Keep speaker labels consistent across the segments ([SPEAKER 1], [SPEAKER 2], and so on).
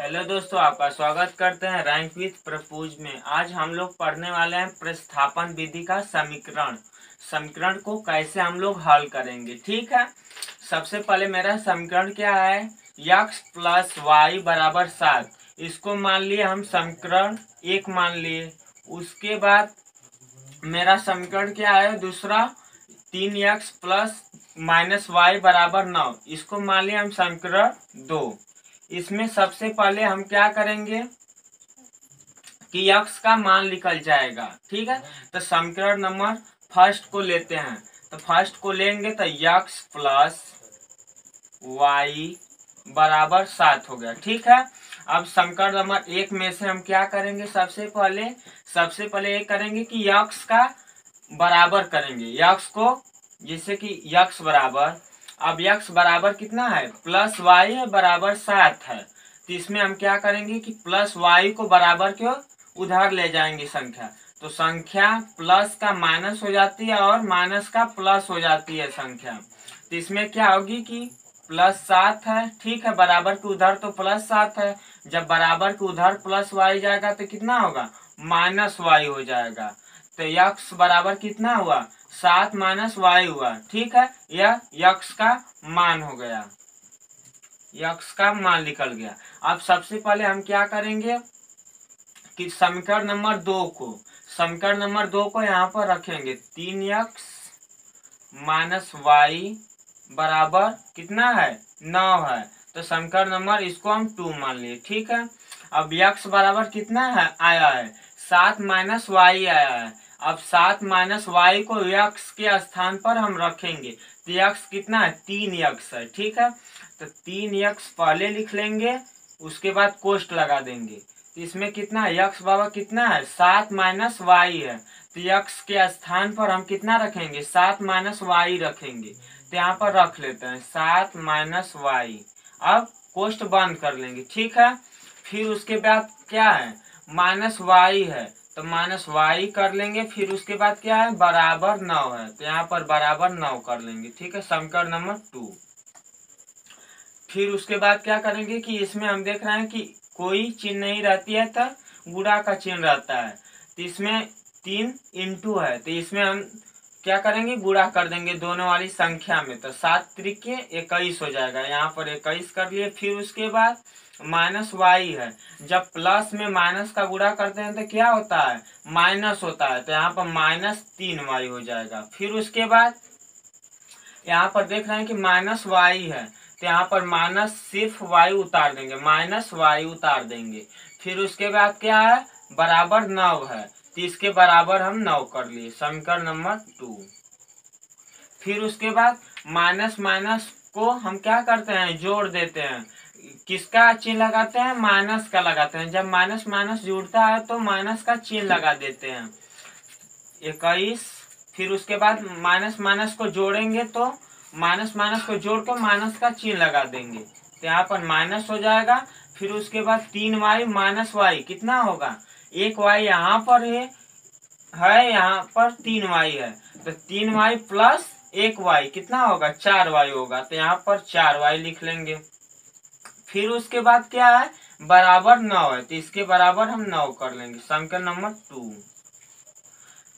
[SPEAKER 1] Hello दोस्तों, आपका स्वागत करते हैं रैंक विथ प्रपूज में। आज हम लोग पढ़ने वाले हैं प्रतिस्थापन विधि का समीकरण को कैसे हम लोग हल करेंगे। ठीक है, सबसे पहले मेरा समीकरण क्या है, x प्लस वाई बराबर 7। इसको मान लिए हम समीकरण 1 मान लिए। उसके बाद मेरा समीकरण क्या है दूसरा, 3x प्लस माइनस वाई बराबर 9। इसको मान लिया हम समीकरण 2। इसमें सबसे पहले हम क्या करेंगे कि x का मान निकल जाएगा। ठीक है, तो समीकरण नंबर फर्स्ट को लेते हैं। तो फर्स्ट को लेंगे तो x प्लस वाई बराबर 7 हो गया। ठीक है, अब समीकरण नंबर 1 में से हम क्या करेंगे, सबसे पहले ये करेंगे कि x का बराबर करेंगे x को, जैसे कि x बराबर, अब x बराबर कितना है, प्लस वाई है बराबर 7 है। तो इसमें हम क्या करेंगे कि प्लस वाई को बराबर के उधर ले जाएंगे संख्या, तो संख्या प्लस का माइनस हो जाती है और माइनस का प्लस हो जाती है संख्या। तो इसमें क्या होगी कि प्लस 7 है। ठीक है, बराबर के उधर तो प्लस 7 है, जब बराबर के उधर प्लस वाई जाएगा तो कितना होगा, माइनस वाई हो जाएगा। तो x बराबर कितना हुआ, 7 माइनस वाई हुआ। ठीक है, यह x का मान हो गया, x का मान निकल गया। अब सबसे पहले हम क्या करेंगे कि समीकरण नंबर 2 को यहाँ पर रखेंगे। 3x माइनस वाई बराबर कितना है, 9 है। तो समीकरण नंबर इसको हम 2 मान लिए। ठीक है, अब x बराबर कितना है आया है, 7 माइनस वाई आया है। अब 7 माइनस वाई को x के स्थान पर हम रखेंगे, तो x कितना है, 3x है। ठीक है, तो 3x पहले लिख लेंगे, उसके बाद कोष्ठ लगा देंगे। तो इसमें कितना है, x बराबर कितना है, 7 माइनस वाई है। तो x के स्थान पर हम कितना रखेंगे, 7 माइनस वाई रखेंगे। तो यहाँ पर रख लेते हैं 7 माइनस वाई। अब कोष्ठ बंद कर लेंगे। ठीक है, फिर उसके बाद क्या है, माइनस वाई है, तो माइनस वाई कर लेंगे। फिर उसके बाद क्या है, बराबर 9 है, तो यहाँ पर बराबर 9 कर लेंगे। ठीक है, समीकरण नंबर 2। फिर उसके बाद क्या करेंगे कि इसमें हम देख रहे हैं कि कोई चिन्ह नहीं रहती है तो गुणा का चिन्ह रहता है। तो इसमें 3 इंटू है, तो इसमें हम क्या करेंगे, गुणा कर देंगे दोनों वाली संख्या में। तो 7 त्रिके 21 हो जाएगा, यहाँ पर 21 कर लिए। फिर उसके बाद माइनस वाई है, जब प्लस में माइनस का गुणा करते हैं तो क्या होता है, माइनस होता है। तो यहाँ पर माइनस 3 वाई हो जाएगा। फिर उसके बाद यहाँ पर देख रहे हैं कि माइनस वाई है, तो यहाँ पर माइनस सिर्फ वाई उतार देंगे, माइनस वाई उतार देंगे। फिर उसके बाद क्या है, बराबर 9 है, तो इसके बराबर हम 9 कर लिए, समीकरण नंबर 2। फिर उसके बाद माइनस माइनस को हम क्या करते हैं, जोड़ देते हैं। किसका चिन्ह लगाते हैं, माइनस का लगाते हैं। जब माइनस माइनस जुड़ता है तो माइनस का चिन्ह लगा देते हैं, 21। फिर उसके बाद माइनस माइनस को जोड़ेंगे तो माइनस माइनस को जोड़कर माइनस का चिन्ह लगा देंगे, तो यहाँ पर माइनस हो जाएगा। फिर उसके बाद 3y माइनस वाई कितना होगा, 1y यहाँ पर है यहाँ पर 3y है, तो 3y प्लस 1y कितना होगा, 4y होगा। तो यहाँ पर 4y लिख लेंगे। फिर उसके बाद क्या है, बराबर 9 है, तो इसके बराबर हम 9 कर लेंगे, समीकरण नंबर 2।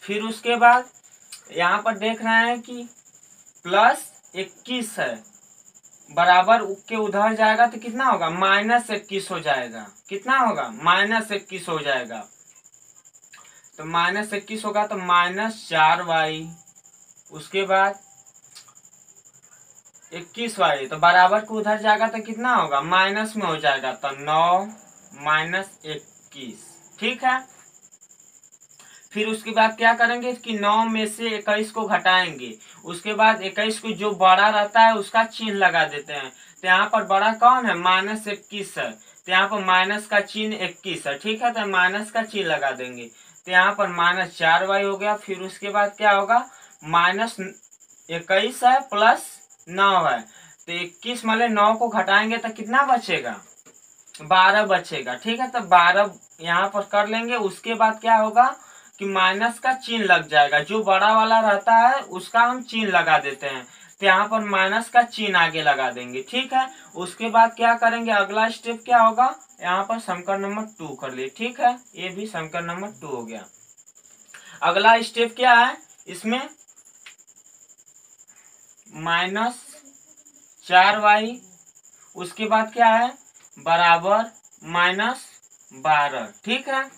[SPEAKER 1] फिर उसके बाद यहाँ पर देख रहे हैं कि प्लस 21 है, बराबर के उधर जाएगा तो कितना होगा, माइनस 21 हो जाएगा। कितना होगा, माइनस 21 हो जाएगा। तो माइनस 21 होगा तो माइनस 4y, उसके बाद 21y, तो बराबर के उधर जाएगा तो कितना होगा, माइनस में हो जाएगा, तो 9 माइनस 21। ठीक है, फिर उसके बाद क्या करेंगे कि 9 में से 21 को घटाएंगे। उसके बाद 21 को जो बड़ा रहता है उसका चिन्ह लगा देते हैं। तो यहाँ पर बड़ा कौन है, माइनस 21 है, तो यहाँ पर माइनस का चिन्ह 21 है। ठीक है, तो माइनस का चिन्ह लगा देंगे, तो यहाँ पर माइनस 4y हो गया। फिर उसके बाद क्या होगा, माइनस 21 है प्लस 9 है, तो 21 में 9 को घटाएंगे तो कितना बचेगा, 12 बचेगा। ठीक है, तो 12 यहाँ पर कर लेंगे। उसके बाद क्या होगा कि माइनस का चिन्ह लग जाएगा, जो बड़ा वाला रहता है उसका हम चिन्ह लगा देते हैं। तो यहाँ पर माइनस का चिन्ह आगे लगा देंगे। ठीक है, उसके बाद क्या करेंगे, अगला स्टेप क्या होगा, यहाँ पर समीकरण नंबर 2 कर लिए। ठीक है, ये भी समीकरण नंबर 2 हो गया। अगला स्टेप क्या है, इसमें -4y, उसके बाद क्या है बराबर -12। ठीक है,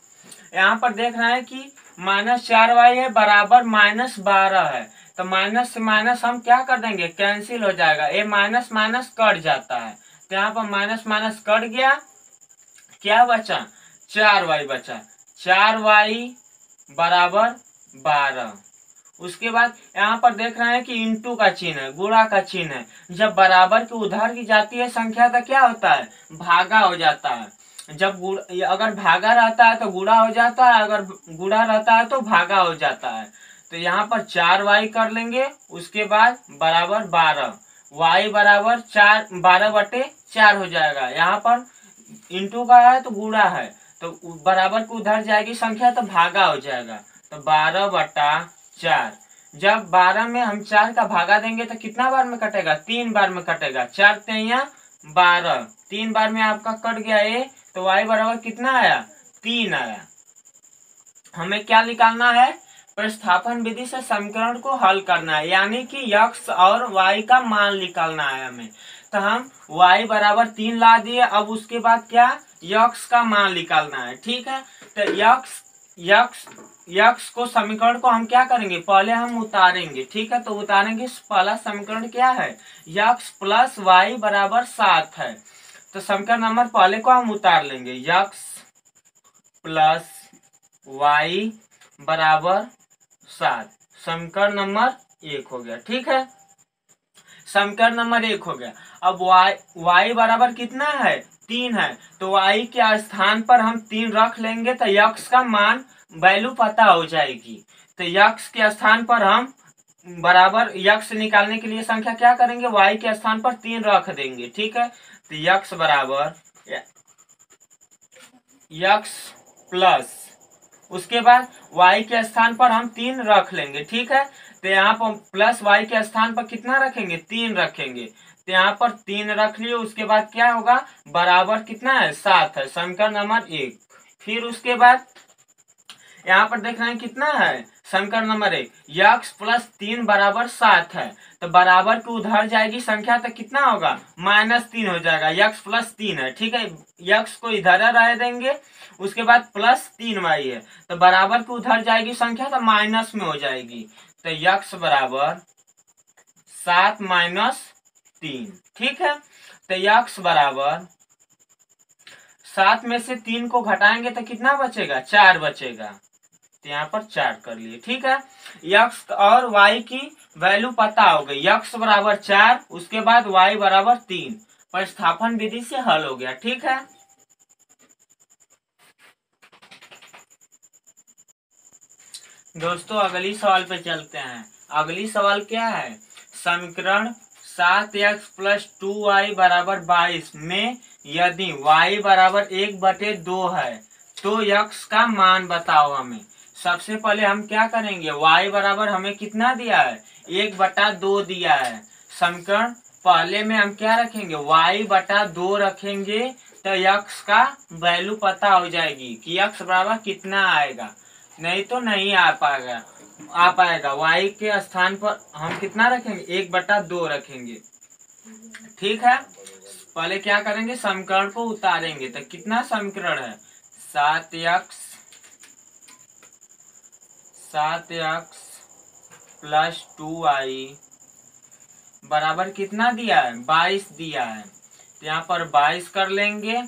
[SPEAKER 1] यहाँ पर देख रहे हैं कि -4y है बराबर -12 है, तो माइनस से माइनस हम क्या कर देंगे, कैंसिल हो जाएगा, ये माइनस माइनस कट जाता है, तो यहाँ पर माइनस माइनस कट गया, क्या बचा 4y बचा, 4y बराबर 12। उसके बाद यहाँ पर देख रहे हैं कि इंटू का चिन्ह है, गुणा का चिन्ह है, जब बराबर की उधर की जाती है संख्या तो क्या होता है, भागा हो जाता है। जब अगर भागा रहता है तो गुणा हो जाता है, अगर गुणा रहता है तो भागा हो जाता है। तो यहाँ पर 4y कर लेंगे, उसके बाद बराबर 12, y बराबर 12/4 हो जाएगा। यहाँ पर इंटू का है तो गुणा है, तो बराबर को उधर जाएगी संख्या तो भागा हो जाएगा, तो 12/4। जब 12 में हम 4 का भागा देंगे तो कितना बार में कटेगा, 3 बार में कटेगा, 4 3 12, 3 बार में आपका कट गया ये, तो y बराबर कितना आया, 3 आया। हमें क्या निकालना है, प्रतिस्थापन विधि से समीकरण को हल करना है, यानी कि x और y का मान निकालना है हमें। तो हम y बराबर 3 ला दिए, अब उसके बाद क्या, x का मान निकालना है। ठीक है, तो x को समीकरण को हम क्या करेंगे, पहले हम उतारेंगे। ठीक है, तो उतारेंगे, पहला समीकरण क्या है, x प्लस y बराबर 7 है, तो समीकरण नंबर पहले को हम उतार लेंगे, x प्लस y बराबर 7, समीकरण नंबर 1 हो गया। ठीक है, समीकरण नंबर 1 हो गया। अब y बराबर कितना है, 3 है, तो y के स्थान पर हम 3 रख लेंगे तो x का मान वैल्यू पता हो जाएगी। तो x के स्थान पर हम बराबर x निकालने के लिए संख्या क्या करेंगे, y के स्थान पर 3 रख देंगे। ठीक है, तो x बराबर x प्लस, उसके बाद y के स्थान पर हम 3 रख लेंगे। ठीक है, तो यहाँ पर प्लस y के स्थान पर कितना रखेंगे, 3 रखेंगे, तो यहाँ पर 3 रख लिए, उसके बाद क्या होगा, बराबर कितना है, 7 है, समीकरण नंबर 1। फिर उसके बाद यहाँ पर देख रहे हैं कितना है, समीकरण नंबर 1, x प्लस 3 बराबर 7 है, तो बराबर की उधर जाएगी संख्या तो कितना होगा, -3 हो जाएगा, x प्लस 3 है। ठीक है, x को इधर रह देंगे, उसके बाद प्लस 3y है, तो बराबर की उधर जाएगी संख्या तो माइनस में हो जाएगी, तो x बराबर 7 - 3। ठीक है, तो x बराबर 7 में से 3 को घटाएंगे तो कितना बचेगा, 4 बचेगा, तो यहाँ पर 4 कर लिए। ठीक है, x और y की वैल्यू पता हो गई, x बराबर 4, उसके बाद y बराबर 3, प्रतिस्थापन विधि से हल हो गया। ठीक है, दोस्तों अगली सवाल पे चलते हैं। अगली सवाल क्या है, समीकरण 7x प्लस 2y बराबर 22 में यदि y बराबर 1/2 है तो x का मान बताओ हमें। सबसे पहले हम क्या करेंगे, y बराबर हमें कितना दिया है, 1/2 दिया है, समीकरण पहले में हम क्या रखेंगे, y/2 रखेंगे, तो x का वैल्यू पता हो जाएगी कि x बराबर कितना आएगा, नहीं तो नहीं आ पाएगा। y के स्थान पर हम कितना रखेंगे, 1/2 रखेंगे। ठीक है, पहले क्या करेंगे, समीकरण को उतारेंगे, तो कितना समीकरण है, 7x प्लस 2y बराबर कितना दिया है, 22 दिया है, तो यहाँ पर 22 कर लेंगे,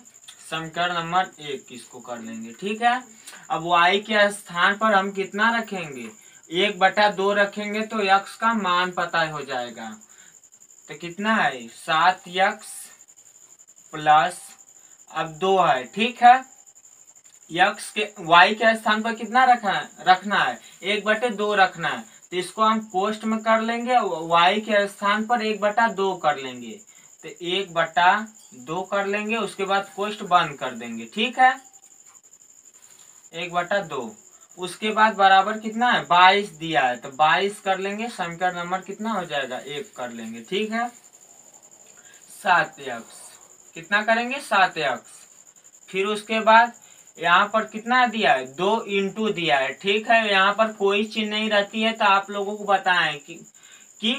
[SPEAKER 1] समीकरण नंबर 1 इसको कर लेंगे। ठीक है, अब y के स्थान पर हम कितना रखेंगे, 1/2 रखेंगे, तो x का मान पता हो जाएगा, तो कितना है, 7x प्लस, अब 2 है। ठीक है, x के y के स्थान पर कितना रखना है 1/2 रखना है, तो इसको हम पोस्ट में कर लेंगे, y के स्थान पर 1/2 कर लेंगे, तो 1/2 कर लेंगे, उसके बाद पोस्ट बंद कर देंगे। ठीक है, 1/2, उसके बाद बराबर कितना है 22 दिया है, तो 22 कर लेंगे, समीकरण नंबर कितना हो जाएगा 1 कर लेंगे। ठीक है, 7x कितना करेंगे 7x। फिर उसके बाद यहाँ पर कितना दिया है 2 इंटू दिया है। ठीक है, यहाँ पर कोई चिन्ह नहीं रहती है तो आप लोगों को बताएं कि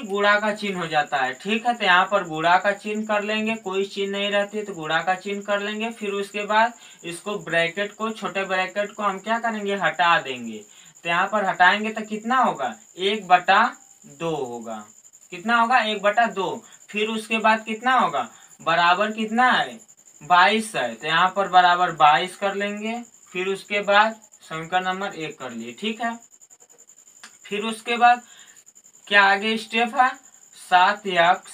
[SPEAKER 1] गुणा का चिन्ह हो जाता है। ठीक है, तो यहाँ पर गुणा का चिन्ह कर लेंगे, कोई चिन्ह नहीं रहती तो गुणा का चिन्ह कर लेंगे। फिर उसके बाद इसको ब्रैकेट को, छोटे ब्रैकेट को हम क्या करेंगे हटा देंगे। तो यहाँ पर हटाएंगे तो कितना होगा 1/2 होगा। कितना होगा 1/2। फिर उसके बाद कितना होगा बराबर कितना है 22 है, तो यहाँ पर बराबर 22 कर लेंगे। फिर उसके बाद समीकरण नंबर 1 कर लिए। ठीक है, फिर उसके बाद क्या आगे स्टेप है 7x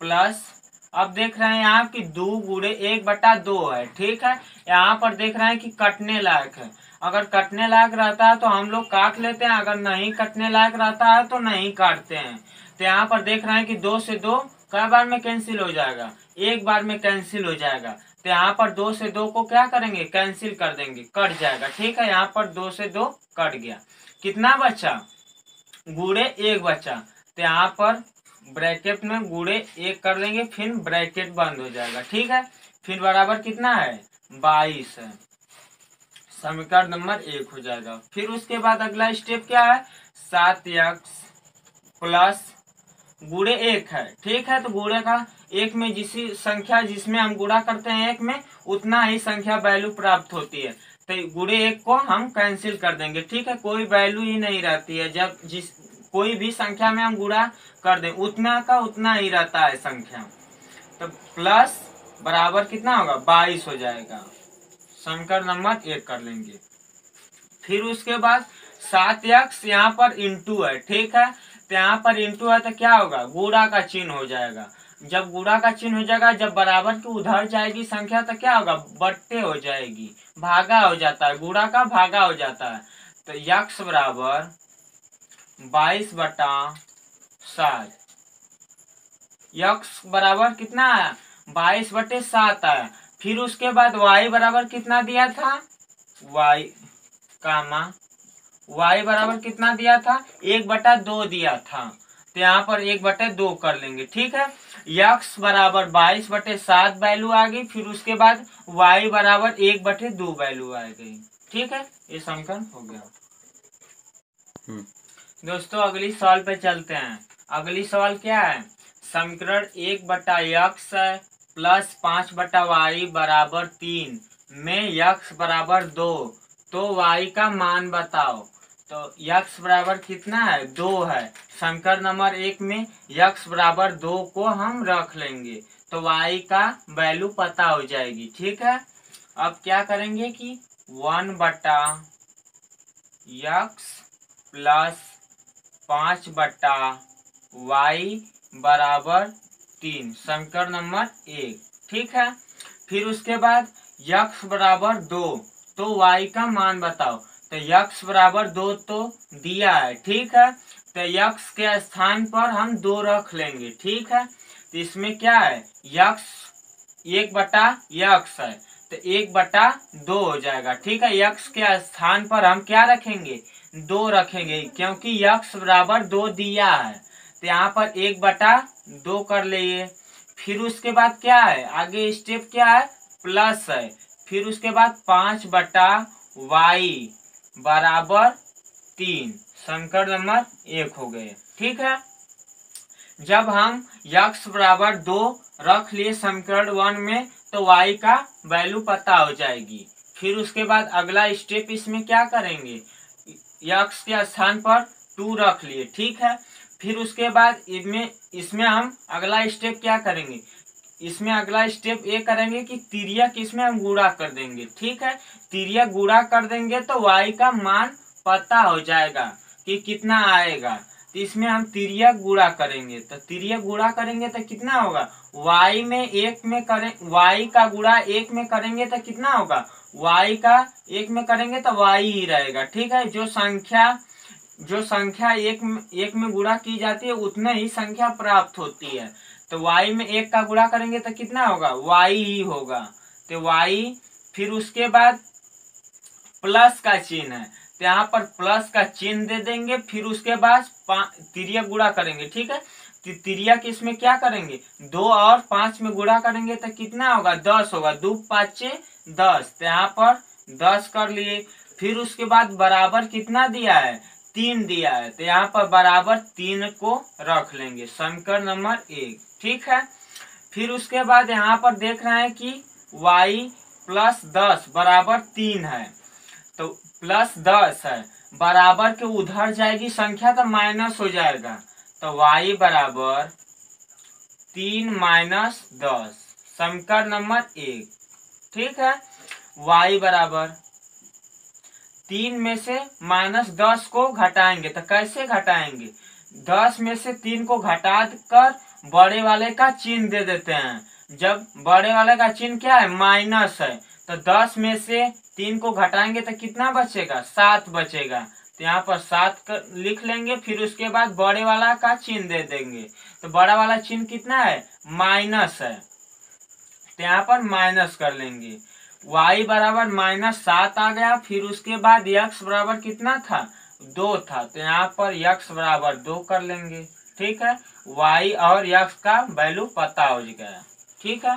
[SPEAKER 1] प्लस, अब देख रहे हैं यहाँ की 2 गुणे 1/2 है। ठीक है, यहाँ पर देख रहे हैं कि कटने लायक है, अगर कटने लायक रहता है तो हम लोग काट लेते हैं, अगर नहीं कटने लायक रहता है तो नहीं काटते हैं। तो यहाँ पर देख रहे हैं कि 2 से 2 कई बार में कैंसिल हो जाएगा, एक बार में कैंसिल हो जाएगा। तो यहाँ पर 2 से 2 को क्या करेंगे कैंसिल कर देंगे, कट जाएगा। ठीक है, यहाँ पर 2 से 2 कट गया, कितना बचा गुणे 1 बचा। तो यहाँ पर ब्रैकेट में गुणे 1 कर लेंगे, फिर ब्रैकेट बंद हो जाएगा। ठीक है, फिर बराबर कितना है 22 है, समीकरण नंबर 1 हो जाएगा। फिर उसके बाद अगला स्टेप क्या है 7x प्लस गुणे 1 है। ठीक है, तो गुणे का 1 में जिसी संख्या जिसमें हम गुणा करते हैं 1 में उतना ही संख्या वैल्यू प्राप्त होती है। तो गुणे 1 को हम कैंसिल कर देंगे। ठीक है, कोई वैल्यू ही नहीं रहती है, जब जिस कोई भी संख्या में हम गुणा कर दें उतना का उतना ही रहता है संख्या। तो प्लस बराबर कितना होगा 22 हो जाएगा, समीकरण नंबर 1 कर लेंगे। फिर उसके बाद 7x यहाँ पर इंटू है। ठीक है, तो यहाँ पर इंटू है तो क्या होगा गुणा का चिन्ह हो जाएगा। जब गुणा का चिन्ह हो जाएगा, जब बराबर की उधर जाएगी संख्या तो क्या होगा बट्टे हो जाएगी, भागा हो जाता है, गुणा का भागा हो जाता है। तो x बराबर 22/7, x बराबर कितना है 22/7 है। फिर उसके बाद y बराबर कितना दिया था y बराबर कितना दिया था 1/2 दिया था, तो यहाँ पर 1/2 कर लेंगे। ठीक है, x बराबर 22/7 वैल्यू आ गई। फिर उसके बाद y बराबर 1/2 वैल्यू आ गई। ठीक है, ये समीकरण हो गया। दोस्तों अगली सवाल पे चलते हैं। अगली सवाल क्या है समीकरण 1/x है प्लस 5/y बराबर 3 में x बराबर 2, तो y का मान बताओ। तो x बराबर कितना है 2 है, समीकरण नंबर 1 में x बराबर 2 को हम रख लेंगे तो y का वैल्यू पता हो जाएगी। ठीक है, अब क्या करेंगे कि 1/x प्लस 5/y बराबर 3, समीकरण नंबर 1। ठीक है, फिर उसके बाद x बराबर 2, तो y का मान बताओ। तो x बराबर 2 तो दिया है। ठीक है, तो x के स्थान पर हम 2 रख लेंगे। ठीक है, तो इसमें क्या है x 1/x है तो 1/2 हो जाएगा। ठीक है, x के स्थान पर हम क्या रखेंगे 2 रखेंगे, क्योंकि x बराबर 2 दिया है, तो यहाँ पर 1/2 कर लिए। फिर उसके बाद क्या है आगे स्टेप क्या है प्लस है। फिर उसके बाद 5/y बराबर 3, समीकरण नंबर 1 हो गए। ठीक है, जब हम x बराबर 2 रख लिए समीकरण 1 में तो y का वैल्यू पता हो जाएगी। फिर उसके बाद अगला स्टेप इसमें क्या करेंगे x के स्थान पर 2 रख लिए। ठीक है, फिर उसके बाद इसमें हम अगला स्टेप क्या करेंगे, इसमें अगला स्टेप ये करेंगे कि तिर्यक इसमें हम गुणा कर देंगे। ठीक है, तिर्यक गुणा कर देंगे तो y का मान पता हो जाएगा कि कितना आएगा। तो इसमें हम तिर्यक गुणा करेंगे, तो तिर्यक गुणा करेंगे तो कितना होगा y में 1 में करें, y का गुणा 1 में करेंगे तो कितना होगा y का 1 में करेंगे तो y ही रहेगा। ठीक है, जो संख्या एक में गुणा की जाती है उतने ही संख्या प्राप्त होती है। तो y में 1 का गुणा करेंगे तो कितना होगा y ही होगा, तो y। फिर उसके बाद प्लस का चिन्ह है तो यहाँ पर प्लस का चिन्ह दे देंगे, फिर उसके बाद तिर्यक गुणा करेंगे। ठीक है, तिर्यक इसमें क्या करेंगे, 2 और 5 में गुणा करेंगे तो कितना होगा, 10 होगा। 2 5 10, तो यहाँ पर 10 कर लिए। फिर उसके बाद बराबर कितना दिया है, 3 दिया है, तो यहाँ पर बराबर 3 को रख लेंगे, समीकरण नंबर 1। ठीक है, फिर उसके बाद यहाँ पर देख रहे हैं कि y प्लस 10 बराबर 3 है, तो प्लस 10 है, बराबर के उधर जाएगी संख्या तो माइनस हो जाएगा, तो y बराबर 3 माइनस 10, समीकरण नंबर 1। ठीक है, y बराबर 3 में से माइनस 10 को घटाएंगे, तो कैसे घटाएंगे, 10 में से 3 को घटा कर बड़े वाले का चिन्ह दे देते हैं। जब बड़े वाले का चिन्ह क्या है, माइनस है, तो 10 में से 3 को घटाएंगे तो कितना बचेगा, 7 बचेगा, तो यहाँ पर 7 लिख लेंगे। फिर उसके बाद बड़े वाला का चिन्ह दे देंगे, तो बड़ा वाला चिन्ह कितना है, माइनस है, तो यहाँ पर माइनस कर लेंगे। y बराबर -7 आ गया। फिर उसके बाद x बराबर कितना था, 2 था, तो यहाँ पर x बराबर 2 कर लेंगे। ठीक है, y और x का वैल्यू पता हो गया। ठीक है।